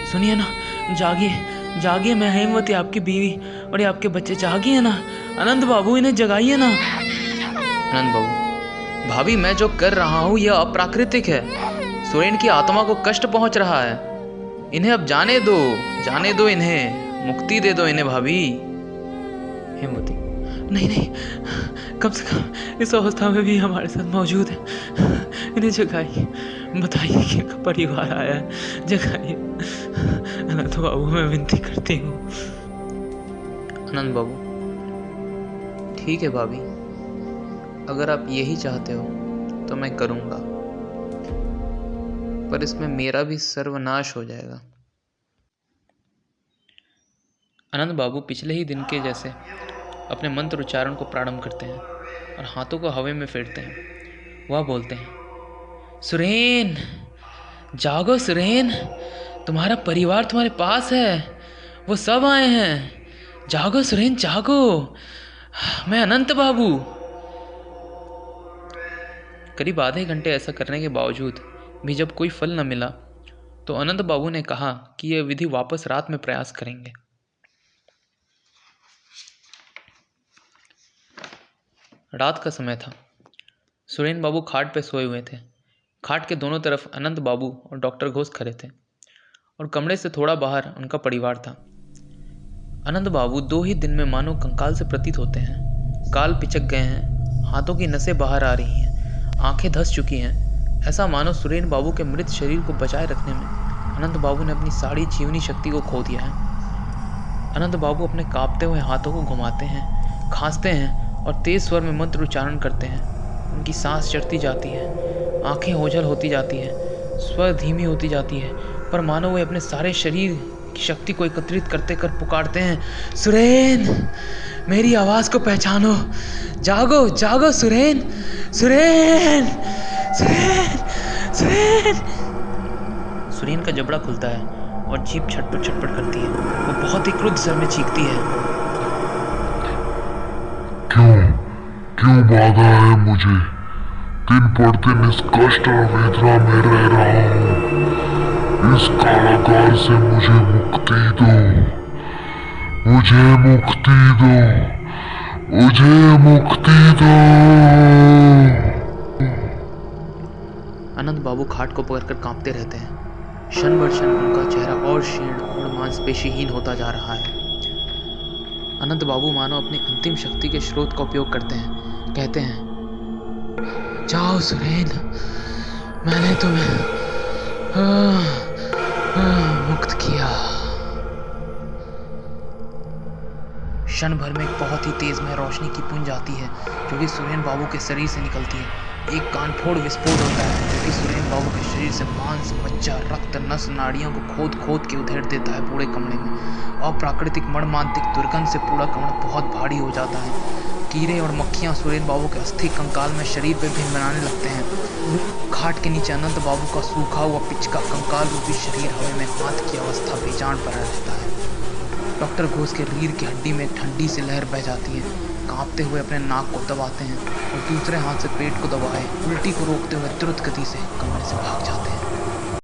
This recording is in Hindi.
सुनिए ना, जागिए जागिए, मैं हेमवती आपकी बीवी और ये आपके बच्चे, जागिए ना। अनंत बाबू, इन्हें जगाइए ना। अनंत बाबू, भाभी मैं जो कर रहा हूँ यह अप्राकृतिक है। सुरेन की आत्मा को कष्ट पहुंच रहा है। इन्हें अब जाने दो इन्हें, मुक्ति दे दो इन्हें भाभी। हेमवती, नहीं नहीं, कम से कम इस अवस्था में भी हमारे साथ मौजूद है। इन्हें जगाइए, बताइए कि इनका परिवार आया है, जगाइए। अनंत बाबू, मैं विनती करती हूँ। अनंत बाबू, ठीक है भाभी, अगर आप यही चाहते हो तो मैं करूँगा, पर इसमें मेरा भी सर्वनाश हो जाएगा। अनंत बाबू पिछले ही दिन के जैसे अपने मंत्र उच्चारण को प्रारंभ करते हैं और हाथों को हवा में फेरते हैं। वह बोलते हैं, सुरेन, जागो सुरेन, तुम्हारा परिवार तुम्हारे पास है, वो सब आए हैं। जागो सुरेन, जागो। मैं अनंत बाबू। करीब आधे घंटे ऐसा करने के बावजूद भी जब कोई फल न मिला तो अनंत बाबू ने कहा कि यह विधि वापस रात में प्रयास करेंगे। रात का समय था। सुरेन बाबू खाट पे सोए हुए थे। खाट के दोनों तरफ अनंत बाबू और डॉक्टर घोष खड़े थे और कमरे से थोड़ा बाहर उनका परिवार था। अनंत बाबू 2 ही दिन में मानो कंकाल से प्रतीत होते हैं। गाल पिचक गए हैं, हाथों की नसें बाहर आ रही हैं, आंखें धंस चुकी हैं। ऐसा मानो सुरेन बाबू के मृत शरीर को बचाए रखने में अनंत बाबू ने अपनी सारी जीवनी शक्ति को खो दिया है। अनंत बाबू अपने कांपते हुए हाथों को घुमाते हैं, खांसते हैं और तेज स्वर में मंत्र उच्चारण करते हैं। उनकी सांस चढ़ती जाती है, आंखें ओझल होती जाती हैं, स्वर धीमी होती जाती है, पर मानो वे अपने सारे शरीर की शक्ति को एकत्रित करते कर पुकारते हैं, सुरेन, मेरी आवाज़ को पहचानो, जागो जागो सुरेन, सुरेन, सुरेन, सुरेन। सुरेन का जबड़ा खुलता है और जीभ छटपट छटपट करती है। वो बहुत ही क्रुद्ध स्वर में चीखती है, क्यों बाधा है मुझे? दिन पर दिन इस कष्ट और वेदना में रह रहा हूँ। इस कारागार से मुझे मुक्ति दो, मुझे मुक्ति दो, मुझे मुक्ति दो। अनंत बाबू खाट को पकड़कर कांपते रहते हैं। क्षण बर क्षण उनका चेहरा और क्षीण और मांसपेशीहीन होता जा रहा है। अनंत बाबू मानो अपनी अंतिम शक्ति के स्रोत का उपयोग करते हैं। कहते हैं, जाओ सुरेन, मैंने तुम्हें मुक्त किया। क्षण भर में एक बहुत ही तेजमय रोशनी की पुंज आती है जो कि सुरेन बाबू के शरीर से निकलती है। एक कानफोड़ विस्फोट होता है जो कि सुरेन बाबू के शरीर से मांस, मज्जा, रक्त, नस, नाड़ियों को खोद खोद के उधेड़ देता है पूरे कमरे में। अप्राकृतिक मर्मांतिक दुर्गंध से पूरा कमरा बहुत भारी हो जाता है। कीड़े और मक्खियां सुरेन बाबू के अस्थि कंकाल में शरीर पर भिन बनाने लगते हैं। खाट के नीचे अनंत बाबू का सूखा हुआ पिचका कंकाल रूपी शरीर हवा में हाथ की अवस्था बेजान पड़ा रहता है। डॉक्टर घोष के रीढ़ की हड्डी में ठंडी सी लहर बह जाती है। कांपते हुए अपने नाक को दबाते हैं और दूसरे हाथ से पेट को दबाए उल्टी को रोकते हुए द्रुत गति से कमरे से भाग जाते हैं।